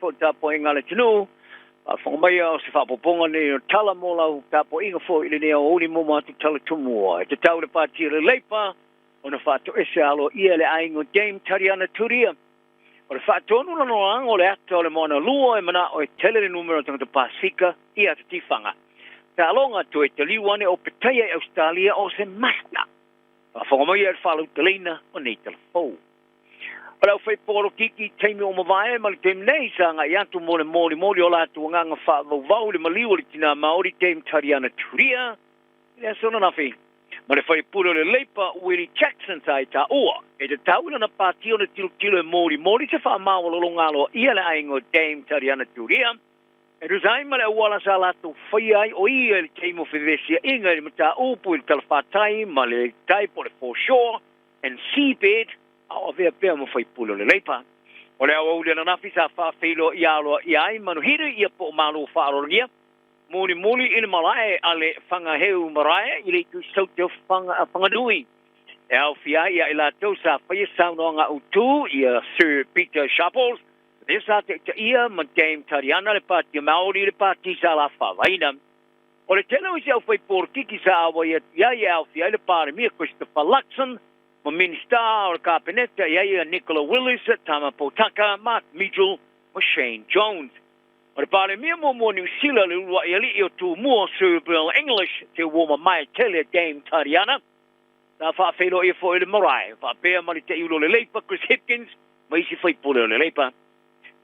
fo tapo inga le tunu fa mai o se fa poponga ne tala mo la tapo inga fo ile ne o ni mo ma tu tala tumu te tau le pati le leipa ona fa to ese alo ia le aingo game tariana turia o le fa tonu no ang o le ato le mona lua e mana o tele le numero tanga pasifika ia te tifanga ta longa to te liwane o petai Australia o se masta fa mai e fa lu telina o ni telefo Ora fai poro kiki teimi o mawai ma le teimi nei sanga i atu mo le mori o la atu nganga wha vau le maliu le tina Māori teimi tariana turia. Ia sona nafi. Ma le fai puro le leipa Willie Jackson tai ta ua. E te tauina na pātio na tilo e mori se wha mawa lo ngalo ia le aingo teimi tariana turia. E ruzai ma le wala sa latu whai ai o ia le teimi o whivesia inga le mata upu il talawhatai ma le taipo le foreshore and seabed o vea pea mo fai pulo le leipa. O le au le na nafi sa wha whilo i alo i ai manu hiru i a po malu whaarorogia. Muli i le malae a le whangaheu marae i le tu sauteo whangadui. E au fia i a ila tau sa whaia saunoanga utu i a Sir Peter Sharples. Ne sa te ia ma Dame Tariana le pati Māori le pati sa la whawaina. O le tena isi au whai porkiki sa awa i a au fia i le pare mia Christopher Luxon. Ma Minister o Kapeneta, ia Nicola Willis, Tama Potaka, Mark Mitchell, o Shane Jones. O le pare mia mo New Zealand le ua i ali i o tu mua cerebral English te woma mai tele Dame Tariana. Ta whaafelo i fo i le marae, whaapea mali te iulo le leipa, Chris Hipkins, ma isi whai pule o le leipa.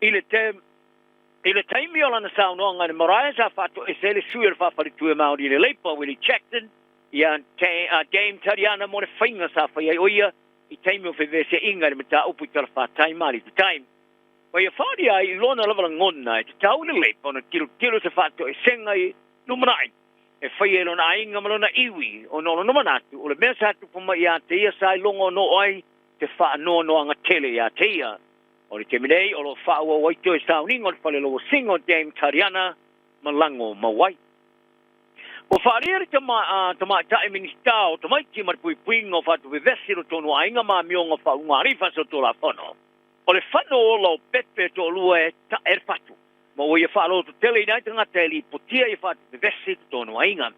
I le taimi o lana saunoanga le marae, sa whaato e sele suir whaafaritu e Māori le leipa, Willie Jackson, ia Dame Tariana mo le whainga sa whai oia i taimi o whewese inga le mata upu i tala whātai mali te taimi. Wai a whaari ai i lona lawala ngona e te tau le leipa o na tiro se whāto e senga i numanai. E whai e lona ainga malona iwi o nolo numanatu o le mea sa atu puma i a te ia sa i longo no ai te wha no anga tele i a te ia. O le teminei o lo wha ua waito e sauninga o le whale lo singo Dame Tariana malango mawai. O whaarea tama tae ministao, tama ki maripui o whatu vevesi ro tonu ainga ma mionga whaunga rifa so tola whano. O le whano o lau pepe to lua e ta er whatu. Ma o ia whaalo to tele inai tanga te li potia i whatu vevesi to tonu ainga.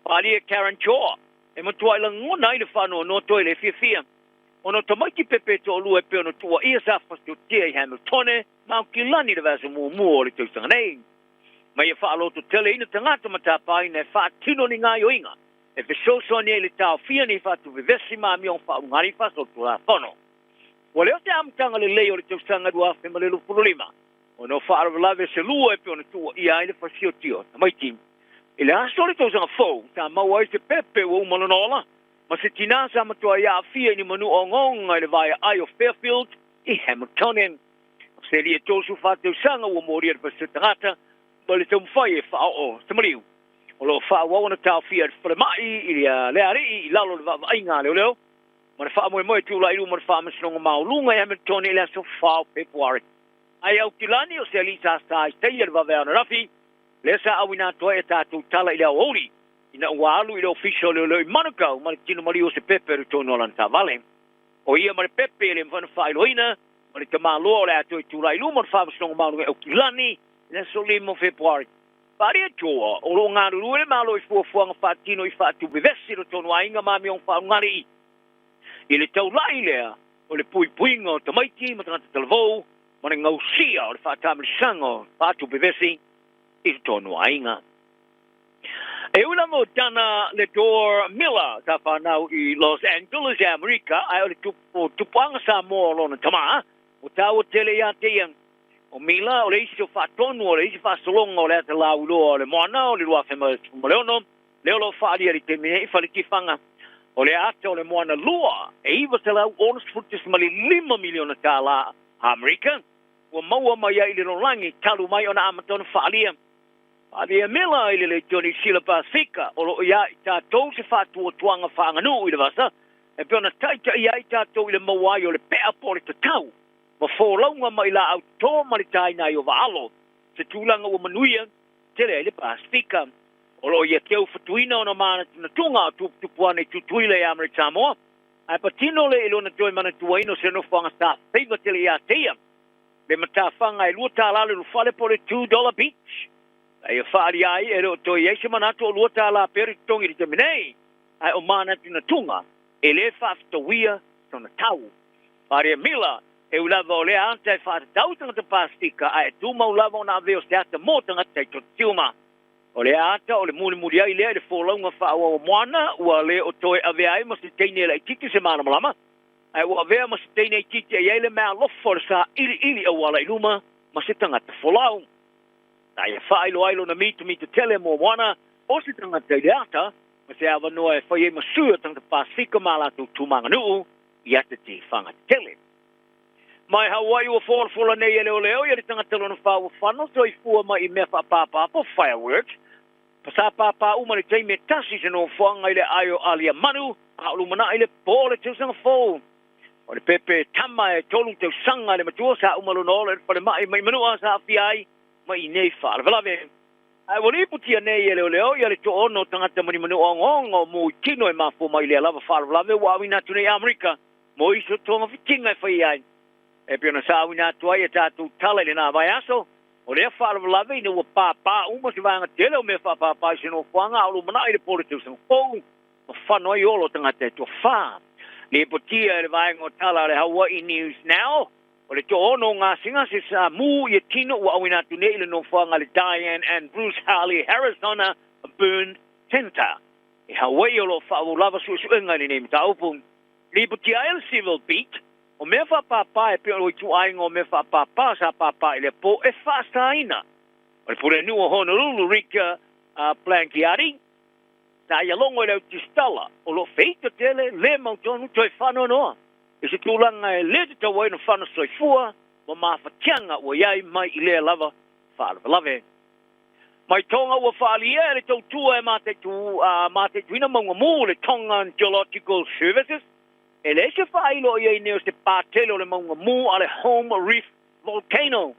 Whaarea Karen Choa, e matua ila ngona i le whano no toi le fia. O no tama ki pepe to lua e peo no tua ia sa whastu tia i Hamiltone, ma o ki lani le vasa mua o le tausanga nei. Ma ia whaalo to tele ina tangata matapai ne whaatino ni ngai oinga. E whesoso ni le tau fia ni whatu vevesi ma miong whaungari whaso to la whono. Wa leo te amtanga le leo le tausanga dua whema le lupurulima. O no whaara lave se lua e pio na tua ia ele whasio tio. Na mai tim. Ile aso le tausanga fau, ta maua e se pepe wa umalonola. Ma se tinasa matua ia fia ni manu o ngonga ile vaya ai o Fairfield i Hamiltonian. Se li e tosu whatausanga wa mori e whasu tangata. Ma le tau mwhai e whao te mariu. O lo whao wana tau fia whalemai i leari i lalo le vava ainga leo. Ma le whao moe tūla iru ma le whao masinonga maulunga i Hamiltoni i lea so whao Februari. Ai au kilani o se alisa sa i teia le vava ana rafi. Le sa awina toa e tātou tala i leo ori. Ina ua alu i leo official leo i manukau ma le tino mariu se pepe rutono lan ta vale. O ia ma le pepe le mwhana whailoina. Ma le tamaloa o le ato i tūla iru ma le whao masinonga maulunga au kilani. Le solimo Februari. Pare toa, o lo ngā rurue malo i fuafuanga whaatino i whaatu bevesi ro tonu ainga mami on whaungari i. I le tau lai lea, o le puinga o tamaiti, matangata talavou, ma le ngausia o le whaatamirisanga o whaatu bevesi i tonu ainga. E una mo dana le door Miller, ta whanau i Los Angeles, Amerika, ai o le tupuanga Samoa lona tamaa, o tau o tele ia te iang. O mila o le isi o whaatonu o le isi whaasolonga o le ata lauloa o le moana o le rua whema leono, leo lo whaari ari te mea i whalikifanga. O le ata o le moana lua, e iwa te lau onas futis mali 5 miliona tāla Amerika, ua maua mai ai le ronlangi talu mai o na amatona whaalia. Whaalia mila i le tioni sila Pasifika, o lo ia i tātou se whaatua tuanga whaanganu i le vasa, e peona taita ia i tātou i le mawai o le pea po le tatau. Ma fōlaunga mai la au tō maritai nai o waalo. Se tūlanga o manuia, tere ele Pasifika. O lo ia keu whatuina o na mana tina tunga o tupuane tutuile e Ameri Samoa. Ai patino le ilo na toi mana tuaino se no whanga sa whaiva tele ia teia. le matawhanga e lua tālale lu whale po le $2 beach. Ai e whaari ai e reo toi eise manato o lua tāla peri tongi ri te minei. Ai o mana tina tunga e le whaaftawia tona tau. Whaari e mila e ulava o lea anta e whaatau tanga te pastika ai e tūma ulava o na aveo se ata mō tanga te tiuma. O le ata o le muri ai lea le wholaunga whaawa o moana ua le o toi ave ai ma se teine la i tiki se mana malama. Ai ua avea ma se teine i tiki e eile mea lofo le sa ili au ala i luma ma se tangata wholau. Ai e whailo ailo na mitu tele mo moana o se tangata i le ata ma se awa noa e whai e masua tangata pasika ma la tu tūmanga nuu i ata ti whanga tele. Mai Hawaii ua whola nei e leo i le tangata lona whaua whano so i fua ma i mea whaapapa po fireworks. Pasa papa uma le teime tasi se no whanga i le aio alia manu, a ulumana i le pōle teu sanga fōu. O le pepe tama e tolu teu sanga le matua sa umalo no le pale mai manua sa afiai, ma i nei whaala velave. Ai wali putia nei e leo i le to ono tangata mani manu ongongo mo i kino e mafo mai le lava whaala velave wa awina tu nei Amerika, mo i so tonga fitinga e whai ai. E piona sa awina tu ai e tātou tala le nā vai aso, o lea whaarawalawe ina ua pāpā uma se vanga tele o mea whapāpā se no whanga alu mana i le pole teu sang fōu. Ma whanau i olo tangata e tua whā. Le potia e le vaenga o tala le Hawaii News Now. O le to ono ngā singa se sa mū i tino ua awina tu ne i le no whanga le Diane and Bruce Harley Arizona Burn Center. E Hawaii olo whaarawalawa suenga ni name ta upung. Le potia e le Civil Beat. O mea whapapa e pia oi tu ainga o mea whapapa sa papa i le po e whaastaina. O le pure nua Honolulu Rika Plankiari. Ta ia longo i leo tistala. O lo feita tele le mautonu toi whano noa. E se tūlanga e le te tawai no whano soifua. Ma mawhatianga ua iai mai i lea lava whaalawalawe. Mai tonga ua whaalia e le tautua e mate tuina maunga mū le Tongan Geological Services. E le se whailo i neo se pātelo le maunga mū a le Home Reef Volcano.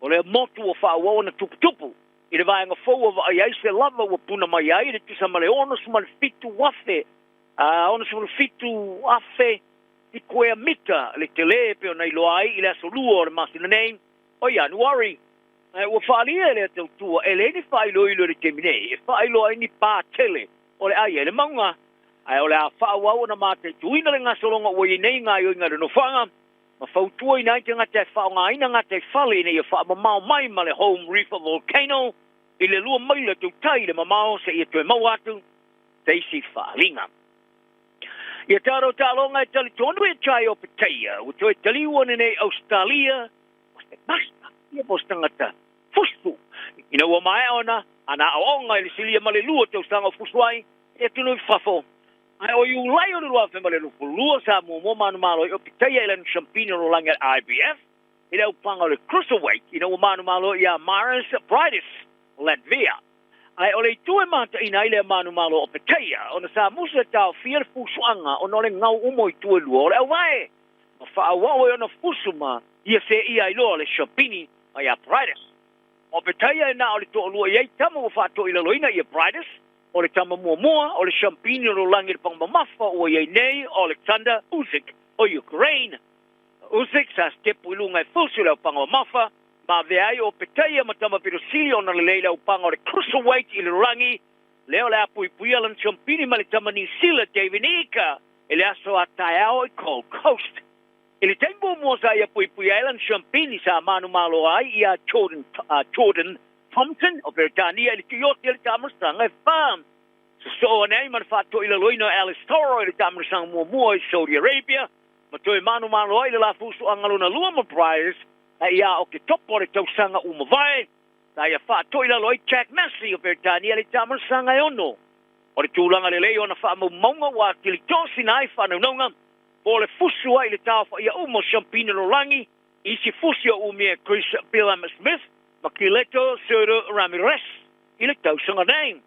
O le motu o whaawau na tuputupu. I le vaenga fōua wa ai se lava ua puna mai ai. Le tisa ma le ono suma le fitu wafe. Ono suma le fitu wafe. I koea mita le te le peo nei loa ai. I le aso lua o le masina nei. O Januari. Ua whaalia le tau tua. E le ni whailo ilo le teminei. E whailo ai ni pātele. O le ai e le maunga. Ai ole a whaawau na mate tuina le ngasolonga ua i nei ngā ioi ngā reno whanga. Ma whautua i nai te ngate whaonga ina ngate whale nei a wha mamao mai ma le Home Reef Volcano. I le lua maila tau tai le mamao se i tue mau atu. Te isi whaalinga. Ia tāro tālonga e tali tonu e chai o Pattaya. U toi tali wane nei Australia. Waste masta. Ia pos tangata. Fustu. Ina ua mai ona. Ana aonga i le silia ma le lua tau sanga fusuai. E tunu i whafo. Ai o iu lai o le lua whemale lupu lua sa mo manu malo i o Pattaya ilan champino no langa IBF. I le upanga o le cruiserweight. I o manu malo i a Maris Brightis, Latvia. Ai o le tue mata ina i le manu malo o Pattaya. O na sa musa tau fia fusuanga o no le ngau umo i tue lua o le au vai. Ma whaawau e o na fusuma i a se i a ilo le champini ai a Brightis. O Pattaya e na o le to lua i ei tamo o whato i laloina i a Brightis. O le tama mua, o le champini o langi le pangmamafa o iei nei Alexander Usyk o Ukraine. Usyk sa stepu ilunga e fusu leo pangmamafa, ma veai o Pattaya matama pirosili o na le leila upanga o le cruiserweight i le rangi, leo le apu i puialan champini ma le tama New Zealand David Ika, e le aso a Taiao i Gold Coast. E le tempo mua sa i apu i puialan champini sa manu malo ai i a Jordan Thompson o Britania le kioti le tamasanga e fam. So nei man fatto il loino Alice Toro le tamasanga mua i Saudi Arabia. Ma toi manu ai le la fusu angaluna luma prize. Ia o ke topo le tausanga vai. Ia fatto il loi Jack Massey o Britania le tamasanga e ono. O le tūlanga le leo na wha maunga wa ki li tosi nai whanau o le fusu ai le tāwha ia umo champino no rangi. Isi fusu o umia Chris Billam Smith. Makileto Sero Ramirez. I le tausanga nei.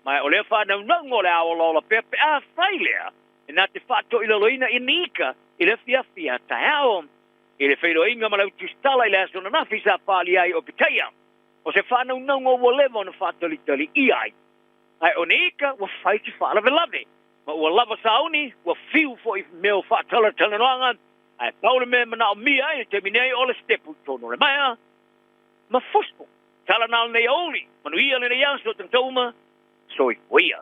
Mai o le whanau o le awalola pepe a failea. E nā te whato i le loina i nika. I le fia taao. I le whairo inga malau tustala i le asona nafi sa pāli ai o Pattaya. O se whanau o lewa na whatali tali i ai. Ai o nika wa whaiti whaalawe lave. Ma ua lava sauni wa fiu fo i meo whaatala talanoanga. Ai paule me mana o mia ai te minei ole stepu tono le mai ma fosco tala nal nei oli manu ia le yang so tantoma so i kuia